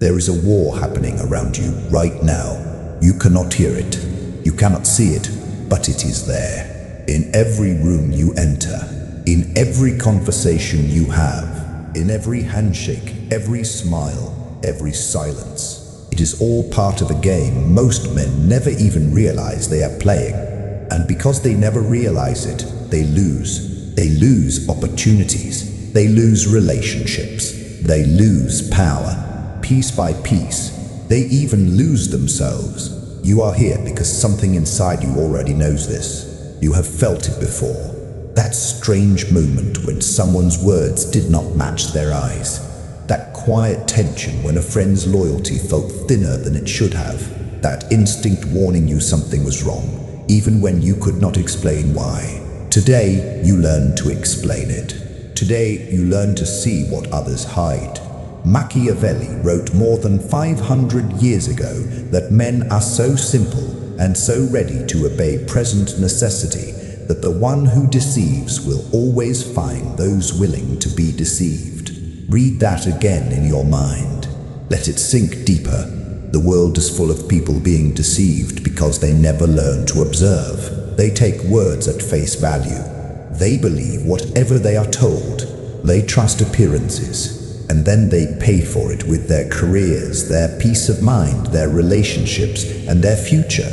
There is a war happening around you right now. You cannot hear it. You cannot see it, but it is there. In every room you enter, in every conversation you have, in every handshake, every smile, every silence. It is all part of a game most men never even realize they are playing. And because they never realize it, they lose. They lose opportunities. They lose relationships. They lose power. Piece by piece, they even lose themselves. You are here because something inside you already knows this. You have felt it before. That strange moment when someone's words did not match their eyes. That quiet tension when a friend's loyalty felt thinner than it should have. That instinct warning you something was wrong, even when you could not explain why. Today, you learn to explain it. Today, you learn to see what others hide. Machiavelli wrote more than 500 years ago that men are so simple and so ready to obey present necessity that the one who deceives will always find those willing to be deceived. Read that again in your mind. Let it sink deeper. The world is full of people being deceived because they never learn to observe. They take words at face value. They believe whatever they are told. They trust appearances. And then they pay for it with their careers, their peace of mind, their relationships, and their future.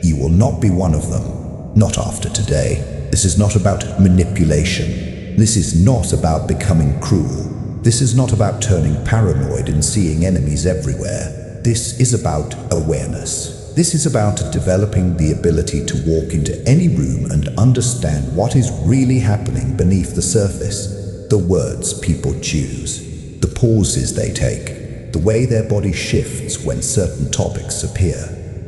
You will not be one of them. Not after today. This is not about manipulation. This is not about becoming cruel. This is not about turning paranoid and seeing enemies everywhere. This is about awareness. This is about developing the ability to walk into any room and understand what is really happening beneath the surface. The words people choose. The pauses they take, the way their body shifts when certain topics appear,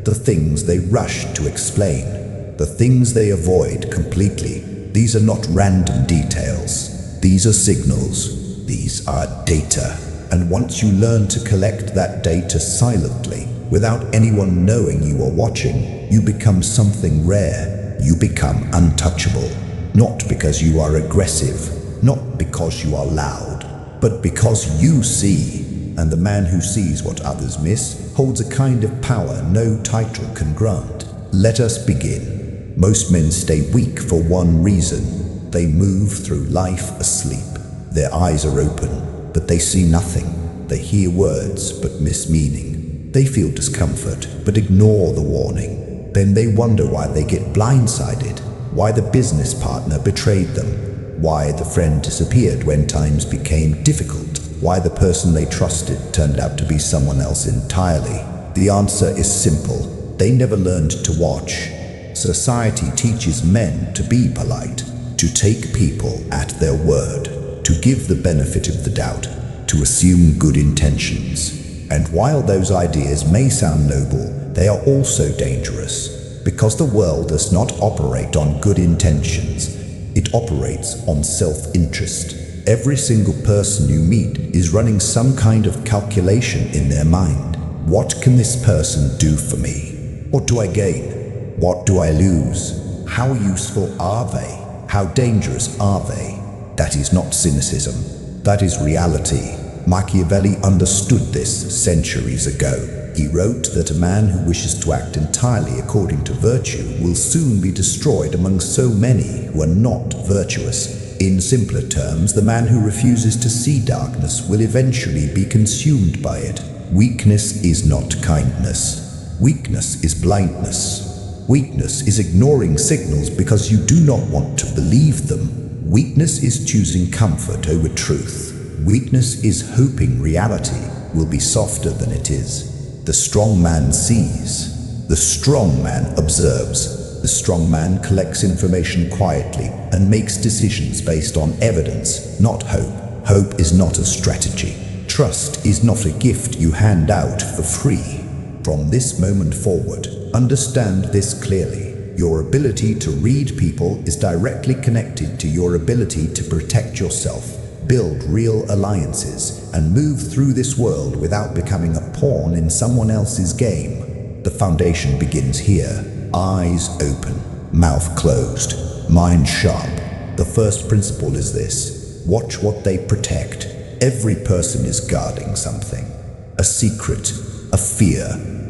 the things they rush to explain, the things they avoid completely. These are not random details. These are signals. These are data. And once you learn to collect that data silently, without anyone knowing you are watching, you become something rare. You become untouchable. Not because you are aggressive, not because you are loud, but because you see, and the man who sees what others miss holds a kind of power no title can grant. Let us begin. Most men stay weak for one reason. They move through life asleep. Their eyes are open, but they see nothing. They hear words, but miss meaning. They feel discomfort, but ignore the warning. Then they wonder why they get blindsided, why the business partner betrayed them, why the friend disappeared when times became difficult, why the person they trusted turned out to be someone else entirely. The answer is simple. They never learned to watch. Society teaches men to be polite, to take people at their word, to give the benefit of the doubt, to assume good intentions. And while those ideas may sound noble, they are also dangerous, because the world does not operate on good intentions. It operates on self-interest. Every single person you meet is running some kind of calculation in their mind. What can this person do for me? What do I gain? What do I lose? How useful are they? How dangerous are they? That is not cynicism. That is reality. Machiavelli understood this centuries ago. He wrote that a man who wishes to act entirely according to virtue will soon be destroyed among so many who are not virtuous. In simpler terms, the man who refuses to see darkness will eventually be consumed by it. Weakness is not kindness. Weakness is blindness. Weakness is ignoring signals because you do not want to believe them. Weakness is choosing comfort over truth. Weakness is hoping reality will be softer than it is. The strong man sees. The strong man observes. The strong man collects information quietly and makes decisions based on evidence, not hope. Hope is not a strategy. Trust is not a gift you hand out for free. From this moment forward, understand this clearly. Your ability to read people is directly connected to your ability to protect yourself, build real alliances, and move through this world without becoming a pawn in someone else's game. The foundation begins here. Eyes open, mouth closed, mind sharp. The first principle is this: watch what they protect. Every person is guarding something. A a secret, a fear,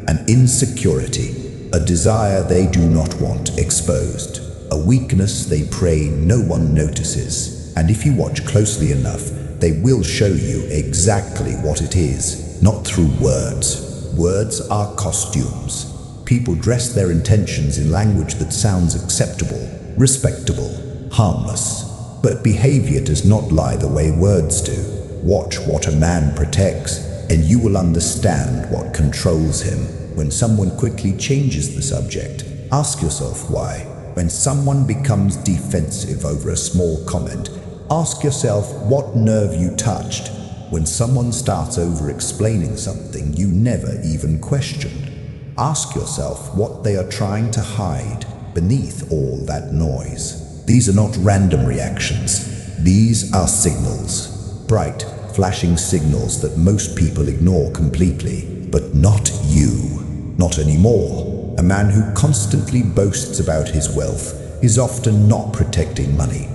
an insecurity, a desire they do not want exposed, a weakness they pray no one notices. And if you watch closely enough, they will show you exactly what it is, not through words. Words are costumes. People dress their intentions in language that sounds acceptable, respectable, harmless. But behavior does not lie the way words do. Watch what a man protects, and you will understand what controls him. When someone quickly changes the subject, ask yourself why. When someone becomes defensive over a small comment, ask yourself what nerve you touched. When someone starts over-explaining something you never even questioned, ask yourself what they are trying to hide beneath all that noise. These are not random reactions. These are signals. Bright, flashing signals that most people ignore completely. But not you. Not anymore. A man who constantly boasts about his wealth is often not protecting money.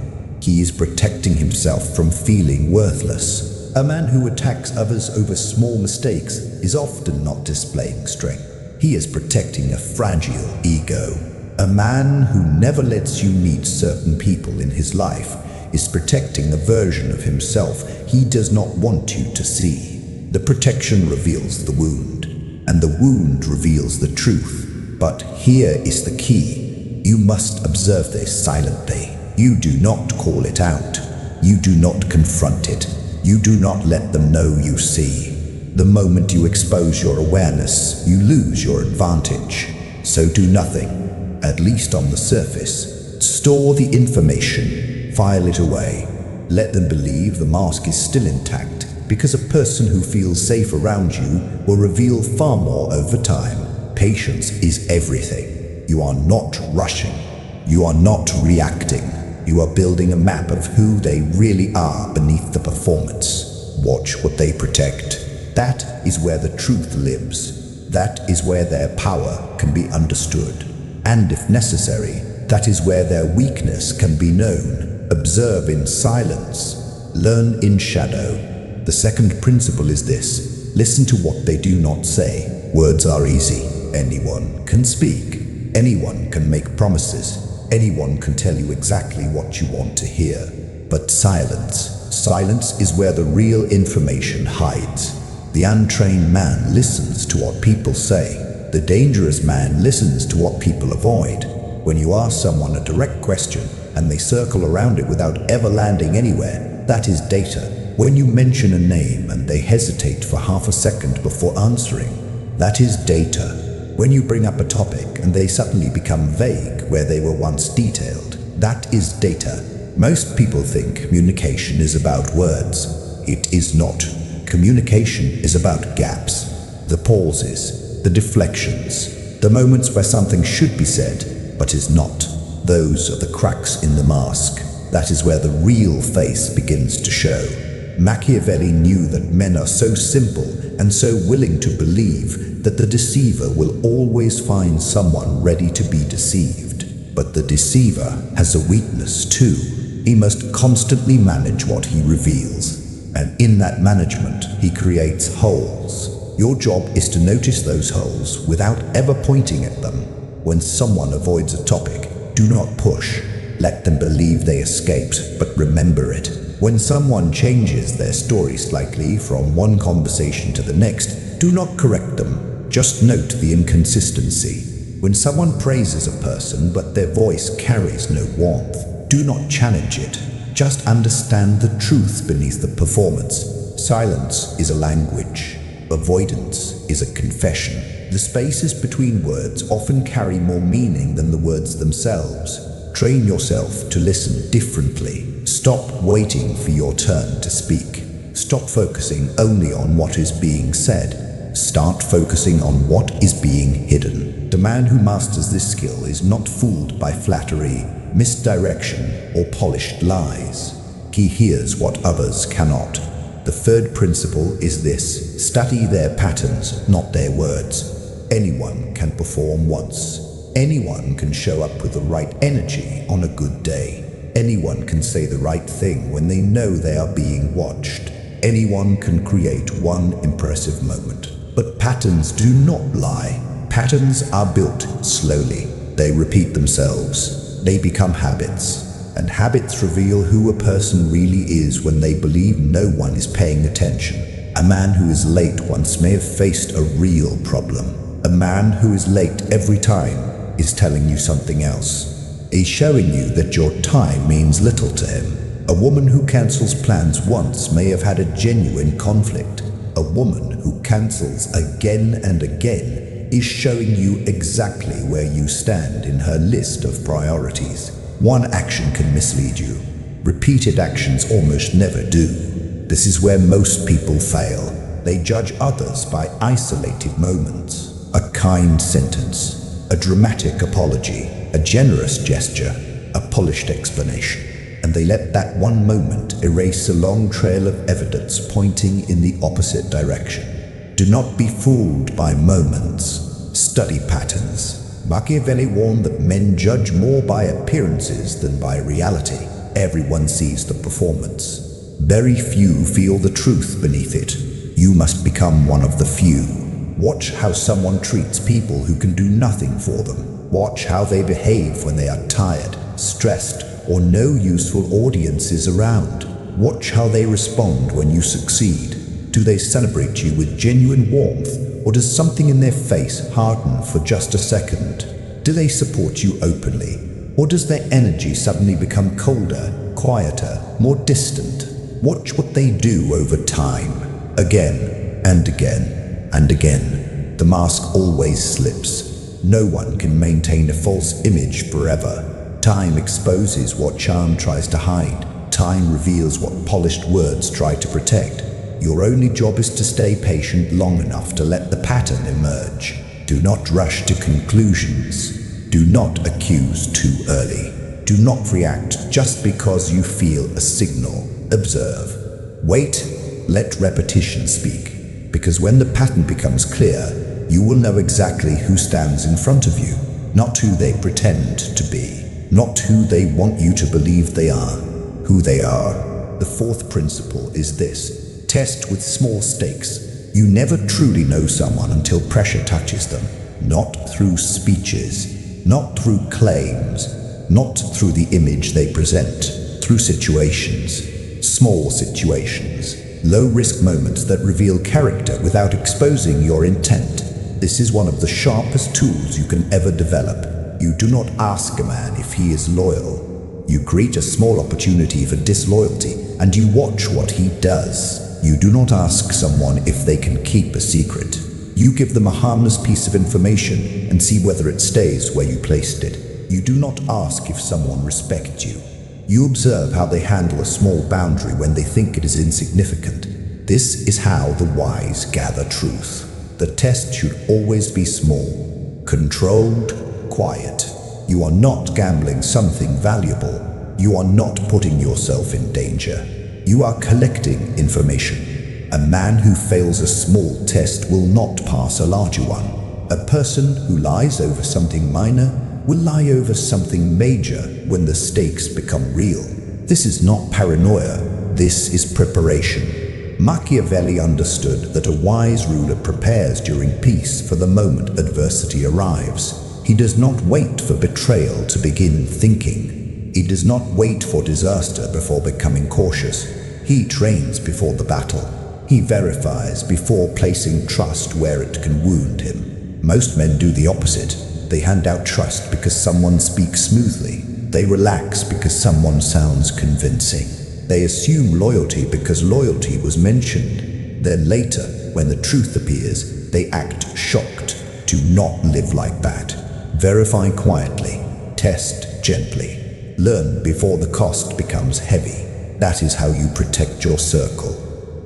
He is protecting himself from feeling worthless. A man who attacks others over small mistakes is often not displaying strength. He is protecting a fragile ego. A man who never lets you meet certain people in his life is protecting a version of himself he does not want you to see. The protection reveals the wound, and the wound reveals the truth. But here is the key. You must observe this silently. You do not call it out. You do not confront it. You do not let them know you see. The moment you expose your awareness, you lose your advantage. So do nothing, at least on the surface. Store the information, file it away. Let them believe the mask is still intact, because a person who feels safe around you will reveal far more over time. Patience is everything. You are not rushing. You are not reacting. You are building a map of who they really are beneath the performance. Watch what they protect. That is where the truth lives. That is where their power can be understood. And if necessary, that is where their weakness can be known. Observe in silence. Learn in shadow. The second principle is this: listen to what they do not say. Words are easy. Anyone can speak. Anyone can make promises. Anyone can tell you exactly what you want to hear. But silence is where the real information hides. The untrained man listens to what people say. The dangerous man listens to what people avoid. When you ask someone a direct question and they circle around it without ever landing anywhere, that is data. When you mention a name and they hesitate for half a second before answering, that is data. When you bring up a topic and they suddenly become vague where they were once detailed, that is data. Most people think communication is about words. It is not. Communication is about gaps, the pauses, the deflections, the moments where something should be said but is not. Those are the cracks in the mask. That is where the real face begins to show. Machiavelli knew that men are so simple and so willing to believe that the deceiver will always find someone ready to be deceived. But the deceiver has a weakness too. He must constantly manage what he reveals. And in that management, he creates holes. Your job is to notice those holes without ever pointing at them. When someone avoids a topic, do not push. Let them believe they escaped, but remember it. When someone changes their story slightly from one conversation to the next, do not correct them. Just note the inconsistency. When someone praises a person but their voice carries no warmth, do not challenge it. Just understand the truth beneath the performance. Silence is a language. Avoidance is a confession. The spaces between words often carry more meaning than the words themselves. Train yourself to listen differently. Stop waiting for your turn to speak. Stop focusing only on what is being said. Start focusing on what is being hidden. The man who masters this skill is not fooled by flattery, misdirection, or polished lies. He hears what others cannot. The third principle is this: study their patterns, not their words. Anyone can perform once. Anyone can show up with the right energy on a good day. Anyone can say the right thing when they know they are being watched. Anyone can create one impressive moment. But patterns do not lie. Patterns are built slowly. They repeat themselves. They become habits. And habits reveal who a person really is when they believe no one is paying attention. A man who is late once may have faced a real problem. A man who is late every time is telling you something else. He's showing you that your time means little to him. A woman who cancels plans once may have had a genuine conflict. A woman who cancels again and again is showing you exactly where you stand in her list of priorities. One action can mislead you. Repeated actions almost never do. This is where most people fail. They judge others by isolated moments. A kind sentence, a dramatic apology, a generous gesture, a polished explanation. And they let that one moment erase a long trail of evidence pointing in the opposite direction. Do not be fooled by moments. Study patterns. Machiavelli warned that men judge more by appearances than by reality. Everyone sees the performance. Very few feel the truth beneath it. You must become one of the few. Watch how someone treats people who can do nothing for them. Watch how they behave when they are tired, stressed, or no useful audience is around. Watch how they respond when you succeed. Do they celebrate you with genuine warmth, or does something in their face harden for just a second? Do they support you openly, or does their energy suddenly become colder, quieter, more distant? Watch what they do over time, again and again and again. The mask always slips. No one can maintain a false image forever. Time exposes what charm tries to hide. Time reveals what polished words try to protect. Your only job is to stay patient long enough to let the pattern emerge. Do not rush to conclusions. Do not accuse too early. Do not react just because you feel a signal. Observe. Wait. Let repetition speak. Because when the pattern becomes clear, you will know exactly who stands in front of you, not who they pretend to be, not who they want you to believe they are, who they are. The fourth principle is this. Test with small stakes. You never truly know someone until pressure touches them. Not through speeches, not through claims, not through the image they present, through situations, small situations, low-risk moments that reveal character without exposing your intent. This is one of the sharpest tools you can ever develop. You do not ask a man if he is loyal. You create a small opportunity for disloyalty, and you watch what he does. You do not ask someone if they can keep a secret. You give them a harmless piece of information and see whether it stays where you placed it. You do not ask if someone respects you. You observe how they handle a small boundary when they think it is insignificant. This is how the wise gather truth. The test should always be small, controlled, quiet. You are not gambling something valuable. You are not putting yourself in danger. You are collecting information. A man who fails a small test will not pass a larger one. A person who lies over something minor will lie over something major when the stakes become real. This is not paranoia. This is preparation. Machiavelli understood that a wise ruler prepares during peace for the moment adversity arrives. He does not wait for betrayal to begin thinking. He does not wait for disaster before becoming cautious. He trains before the battle. He verifies before placing trust where it can wound him. Most men do the opposite. They hand out trust because someone speaks smoothly. They relax because someone sounds convincing. They assume loyalty because loyalty was mentioned. Then later, when the truth appears, they act shocked. Do not live like that. Verify quietly. Test gently. Learn before the cost becomes heavy. That is how you protect your circle.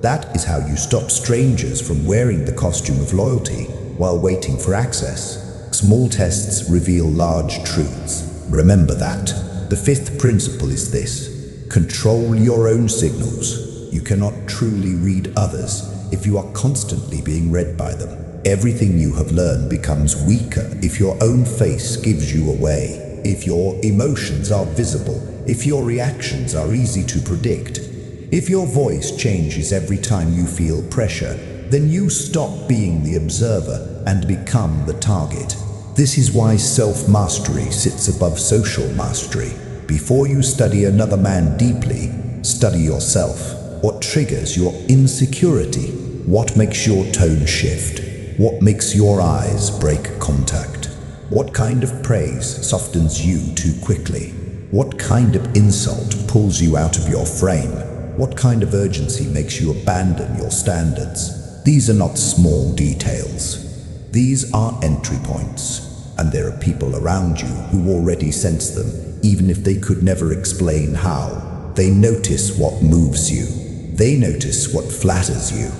That is how you stop strangers from wearing the costume of loyalty while waiting for access. Small tests reveal large truths. Remember that. The fifth principle is this. Control your own signals. You cannot truly read others if you are constantly being read by them. Everything you have learned becomes weaker if your own face gives you away, if your emotions are visible, if your reactions are easy to predict, if your voice changes every time you feel pressure, then you stop being the observer and become the target. This is why self-mastery sits above social mastery. Before you study another man deeply, study yourself. What triggers your insecurity? What makes your tone shift? What makes your eyes break contact? What kind of praise softens you too quickly? What kind of insult pulls you out of your frame? What kind of urgency makes you abandon your standards? These are not small details. These are entry points, and there are people around you who already sense them, even if they could never explain how. They notice what moves you. They notice what flatters you.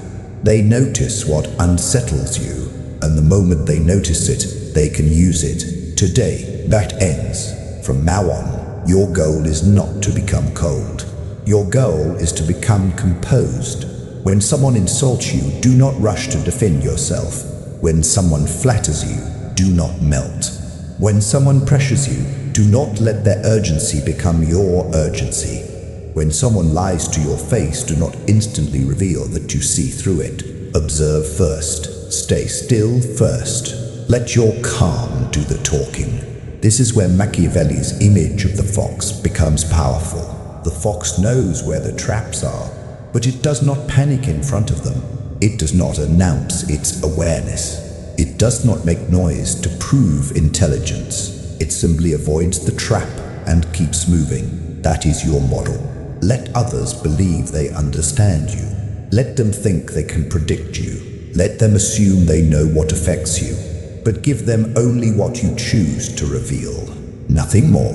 They notice what unsettles you, and the moment they notice it, they can use it. Today, that ends. From now on, your goal is not to become cold. Your goal is to become composed. When someone insults you, do not rush to defend yourself. When someone flatters you, do not melt. When someone pressures you, do not let their urgency become your urgency. When someone lies to your face, do not instantly reveal that you see through it. Observe first. Stay still first. Let your calm do the talking. This is where Machiavelli's image of the fox becomes powerful. The fox knows where the traps are, but it does not panic in front of them. It does not announce its awareness. It does not make noise to prove intelligence. It simply avoids the trap and keeps moving. That is your model. Let others believe they understand you. Let them think they can predict you. Let them assume they know what affects you. But give them only what you choose to reveal. Nothing more.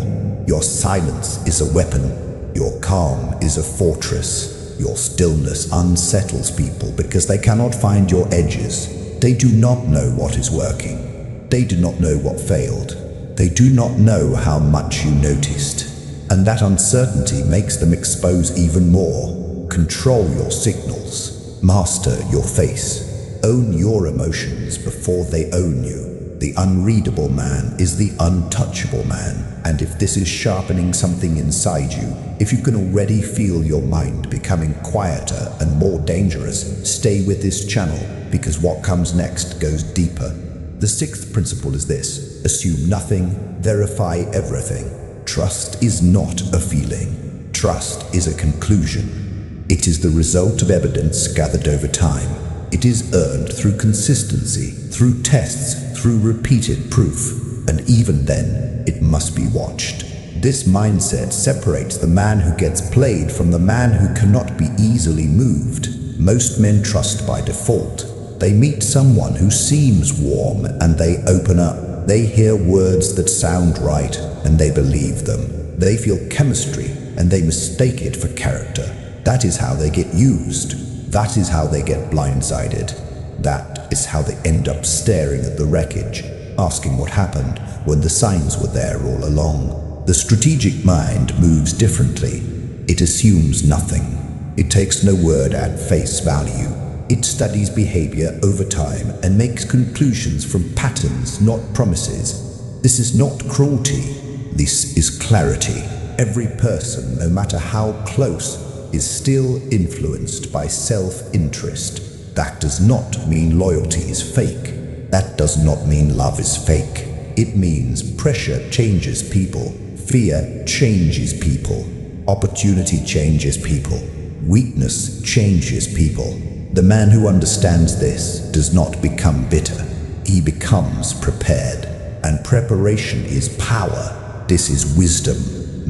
Your silence is a weapon. Your calm is a fortress. Your stillness unsettles people because they cannot find your edges. They do not know what is working. They do not know what failed. They do not know how much you noticed. And that uncertainty makes them expose even more. Control your signals. Master your face. Own your emotions before they own you. The unreadable man is the untouchable man. And if this is sharpening something inside you, if you can already feel your mind becoming quieter and more dangerous, stay with this channel, because what comes next goes deeper. The sixth principle is this: assume nothing, verify everything. Trust is not a feeling. Trust is a conclusion. It is the result of evidence gathered over time. It is earned through consistency, through tests, through repeated proof. And even then, it must be watched. This mindset separates the man who gets played from the man who cannot be easily moved. Most men trust by default. They meet someone who seems warm and they open up. They hear words that sound right and they believe them. They feel chemistry and they mistake it for character. That is how they get used. That is how they get blindsided. That is how they end up staring at the wreckage, asking what happened when the signs were there all along. The strategic mind moves differently. It assumes nothing. It takes no word at face value. It studies behavior over time and makes conclusions from patterns, not promises. This is not cruelty. This is clarity. Every person, no matter how close, is still influenced by self-interest. That does not mean loyalty is fake. That does not mean love is fake. It means pressure changes people. Fear changes people. Opportunity changes people. Weakness changes people. The man who understands this does not become bitter. He becomes prepared. And preparation is power. This is wisdom.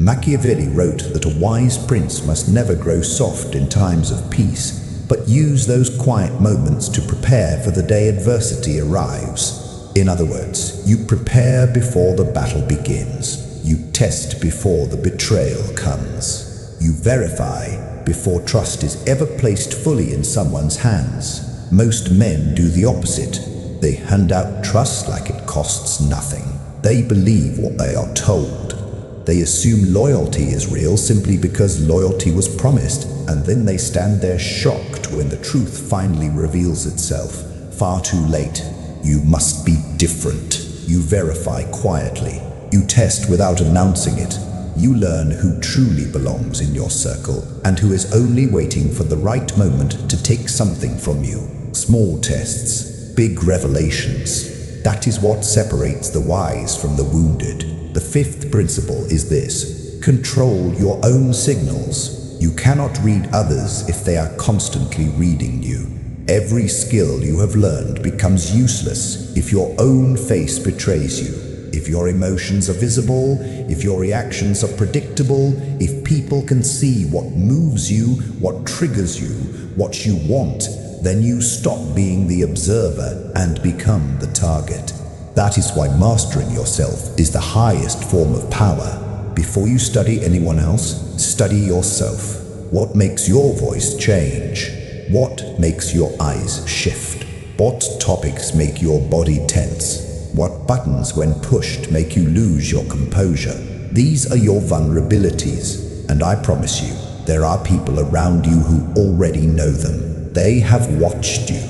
Machiavelli wrote that a wise prince must never grow soft in times of peace, but use those quiet moments to prepare for the day adversity arrives. In other words, you prepare before the battle begins. You test before the betrayal comes. You verify before trust is ever placed fully in someone's hands. Most men do the opposite. They hand out trust like it costs nothing. They believe what they are told. They assume loyalty is real simply because loyalty was promised, and then they stand there shocked when the truth finally reveals itself. Far too late. You must be different. You verify quietly. You test without announcing it. You learn who truly belongs in your circle and who is only waiting for the right moment to take something from you. Small tests, big revelations. That is what separates the wise from the wounded. The fifth principle is this: control your own signals. You cannot read others if they are constantly reading you. Every skill you have learned becomes useless if your own face betrays you. If your emotions are visible, if your reactions are predictable, if people can see what moves you, what triggers you, what you want, then you stop being the observer and become the target. That is why mastering yourself is the highest form of power. Before you study anyone else, study yourself. What makes your voice change? What makes your eyes shift? What topics make your body tense? What buttons, when pushed, make you lose your composure? These are your vulnerabilities, and I promise you, there are people around you who already know them. They have watched you.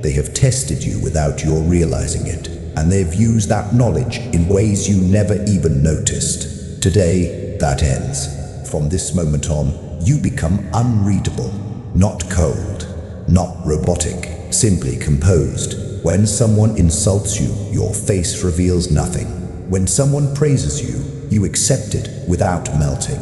They have tested you without your realizing it, and they've used that knowledge in ways you never even noticed. Today, that ends. From this moment on, you become unreadable, not cold, not robotic, simply composed. When someone insults you, your face reveals nothing. When someone praises you, you accept it without melting.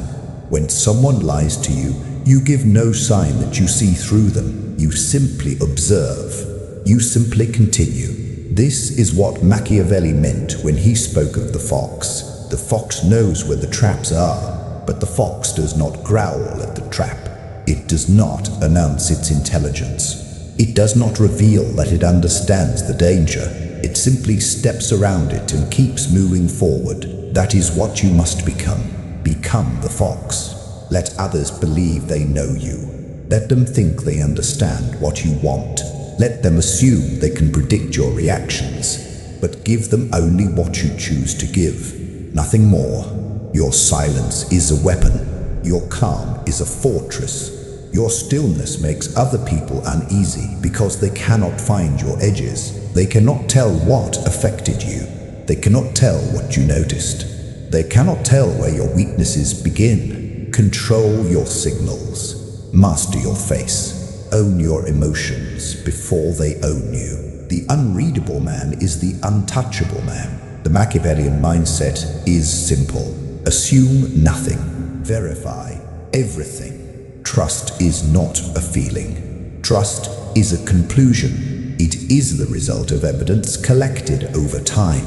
When someone lies to you, you give no sign that you see through them. You simply observe. You simply continue. This is what Machiavelli meant when he spoke of the fox. The fox knows where the traps are, but the fox does not growl at the trap. It does not announce its intelligence. It does not reveal that it understands the danger. It simply steps around it and keeps moving forward. That is what you must become. Become the fox. Let others believe they know you. Let them think they understand what you want. Let them assume they can predict your reactions. But give them only what you choose to give. Nothing more. Your silence is a weapon. Your calm is a fortress. Your stillness makes other people uneasy because they cannot find your edges. They cannot tell what affected you. They cannot tell what you noticed. They cannot tell where your weaknesses begin. Control your signals. Master your face. Own your emotions before they own you. The unreadable man is the untouchable man. The Machiavellian mindset is simple. Assume nothing. Verify everything. Trust is not a feeling. Trust is a conclusion. It is the result of evidence collected over time.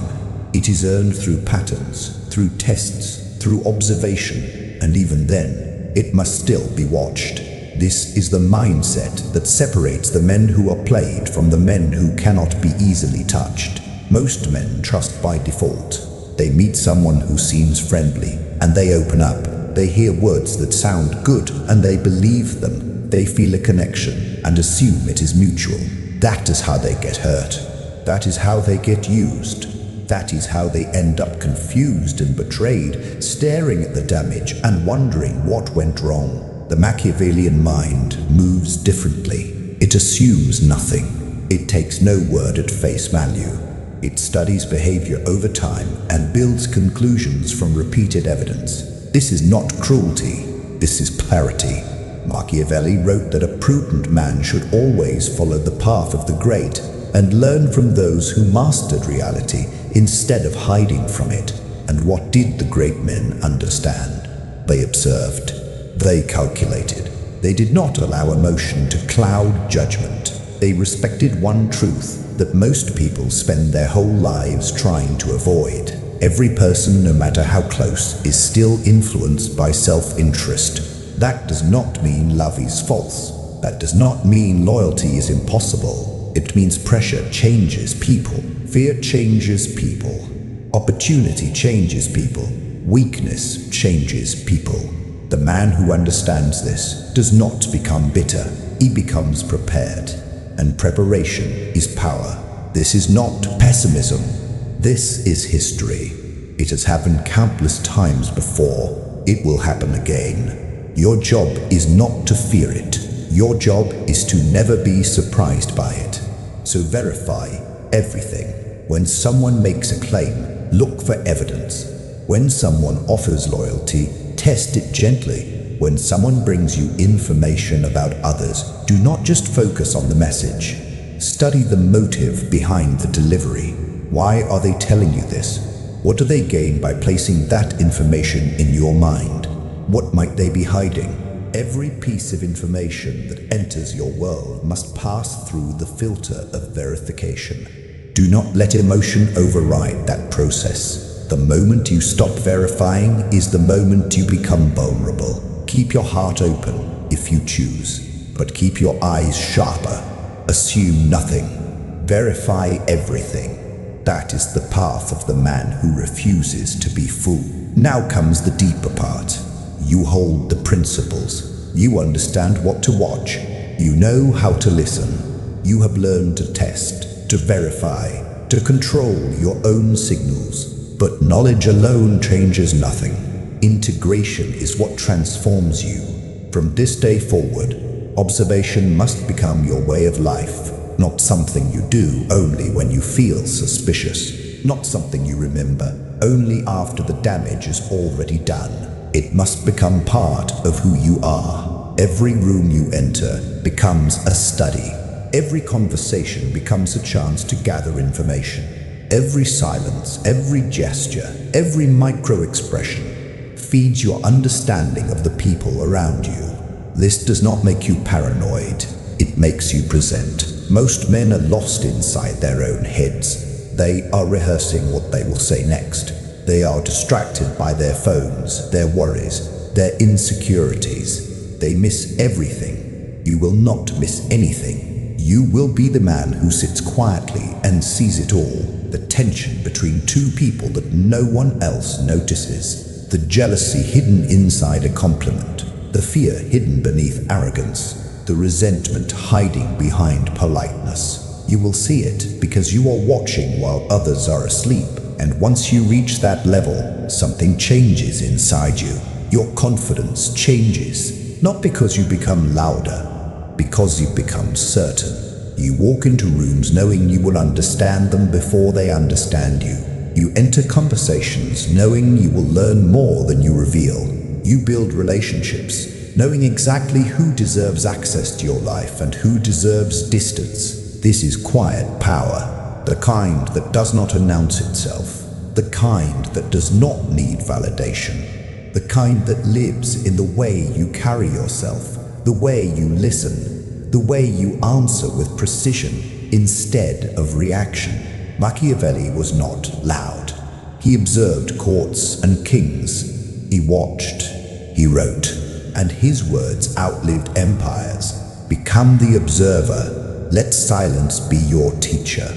It is earned through patterns, through tests, through observation, and even then, it must still be watched. This is the mindset that separates the men who are played from the men who cannot be easily touched. Most men trust by default. They meet someone who seems friendly, and they open up. They hear words that sound good and they believe them. They feel a connection and assume it is mutual. That is how they get hurt. That is how they get used. That is how they end up confused and betrayed, staring at the damage and wondering what went wrong. The Machiavellian mind moves differently. It assumes nothing. It takes no word at face value. It studies behavior over time and builds conclusions from repeated evidence. This is not cruelty, this is clarity. Machiavelli wrote that a prudent man should always follow the path of the great and learn from those who mastered reality instead of hiding from it. And what did the great men understand? They observed. They calculated. They did not allow emotion to cloud judgment. They respected one truth that most people spend their whole lives trying to avoid. Every person, no matter how close, is still influenced by self-interest. That does not mean love is false. That does not mean loyalty is impossible. It means pressure changes people. Fear changes people. Opportunity changes people. Weakness changes people. The man who understands this does not become bitter. He becomes prepared. And preparation is power. This is not pessimism. This is history. It has happened countless times before. It will happen again. Your job is not to fear it. Your job is to never be surprised by it. So verify everything. When someone makes a claim, look for evidence. When someone offers loyalty, test it gently. When someone brings you information about others, do not just focus on the message. Study the motive behind the delivery. Why are they telling you this? What do they gain by placing that information in your mind? What might they be hiding? Every piece of information that enters your world must pass through the filter of verification. Do not let emotion override that process. The moment you stop verifying is the moment you become vulnerable. Keep your heart open if you choose, but keep your eyes sharper. Assume nothing. Verify everything. That is the path of the man who refuses to be fooled. Now comes the deeper part. You hold the principles. You understand what to watch. You know how to listen. You have learned to test, to verify, to control your own signals. But knowledge alone changes nothing. Integration is what transforms you. From this day forward, observation must become your way of life, not something you do only when you feel suspicious, not something you remember only after the damage is already done. It must become part of who you are. Every room you enter becomes a study. Every conversation becomes a chance to gather information. Every silence, every gesture, every micro-expression feeds your understanding of the people around you. This does not make you paranoid. It makes you present. Most men are lost inside their own heads. They are rehearsing what they will say next. They are distracted by their phones, their worries, their insecurities. They miss everything. You will not miss anything. You will be the man who sits quietly and sees it all. The tension between two people that no one else notices. The jealousy hidden inside a compliment. The fear hidden beneath arrogance. The resentment hiding behind politeness. You will see it because you are watching while others are asleep. And once you reach that level, something changes inside you. Your confidence changes. Not because you become louder, because you become certain. You walk into rooms knowing you will understand them before they understand you. You enter conversations knowing you will learn more than you reveal. You build relationships, knowing exactly who deserves access to your life and who deserves distance. This is quiet power. The kind that does not announce itself, the kind that does not need validation, the kind that lives in the way you carry yourself, the way you listen, the way you answer with precision instead of reaction. Machiavelli was not loud. He observed courts and kings. He watched, he wrote, and his words outlived empires. Become the observer. Let silence be your teacher.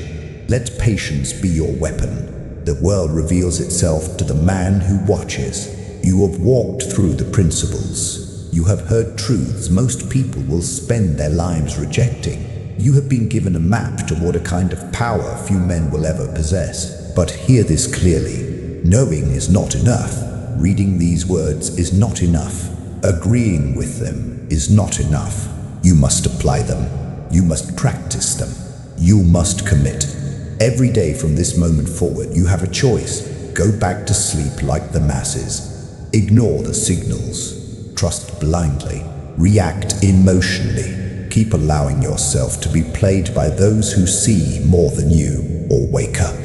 Let patience be your weapon. The world reveals itself to the man who watches. You have walked through the principles. You have heard truths most people will spend their lives rejecting. You have been given a map toward a kind of power few men will ever possess. But hear this clearly. Knowing is not enough. Reading these words is not enough. Agreeing with them is not enough. You must apply them. You must practice them. You must commit. Every day from this moment forward, you have a choice. Go back to sleep like the masses. Ignore the signals. Trust blindly. React emotionally. Keep allowing yourself to be played by those who see more than you. Or wake up.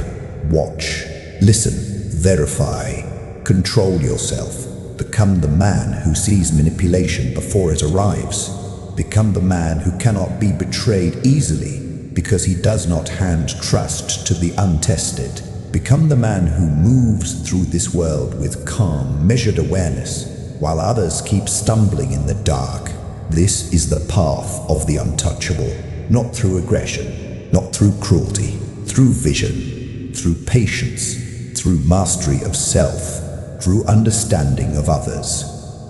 Watch. Listen. Verify. Control yourself. Become the man who sees manipulation before it arrives. Become the man who cannot be betrayed easily because he does not hand trust to the untested. Become the man who moves through this world with calm, measured awareness, while others keep stumbling in the dark. This is the path of the untouchable, not through aggression, not through cruelty, through vision, through patience, through mastery of self, through understanding of others.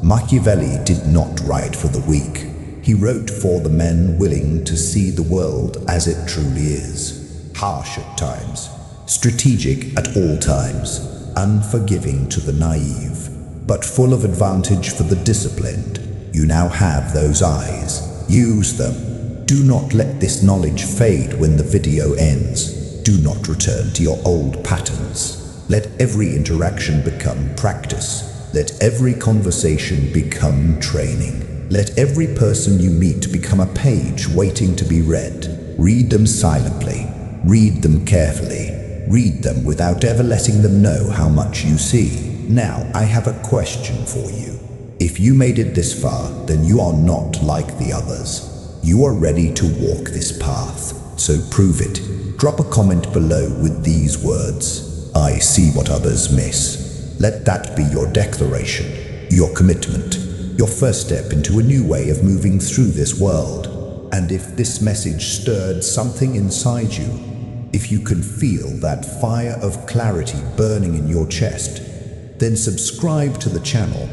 Machiavelli did not write for the weak. He wrote for the men willing to see the world as it truly is. Harsh at times, strategic at all times, unforgiving to the naive, but full of advantage for the disciplined. You now have those eyes. Use them. Do not let this knowledge fade when the video ends. Do not return to your old patterns. Let every interaction become practice. Let every conversation become training. Let every person you meet become a page waiting to be read. Read them silently. Read them carefully. Read them without ever letting them know how much you see. Now, I have a question for you. If you made it this far, then you are not like the others. You are ready to walk this path, so prove it. Drop a comment below with these words: I see what others miss. Let that be your declaration, your commitment, your first step into a new way of moving through this world. And if this message stirred something inside you, if you can feel that fire of clarity burning in your chest, then subscribe to the channel,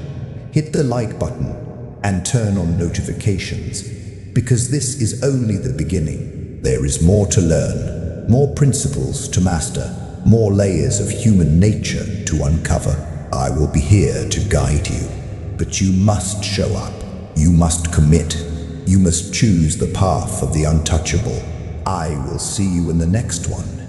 hit the like button, and turn on notifications, because this is only the beginning. There is more to learn, more principles to master, more layers of human nature to uncover. I will be here to guide you, but you must show up. You must commit. You must choose the path of the untouchable. I will see you in the next one.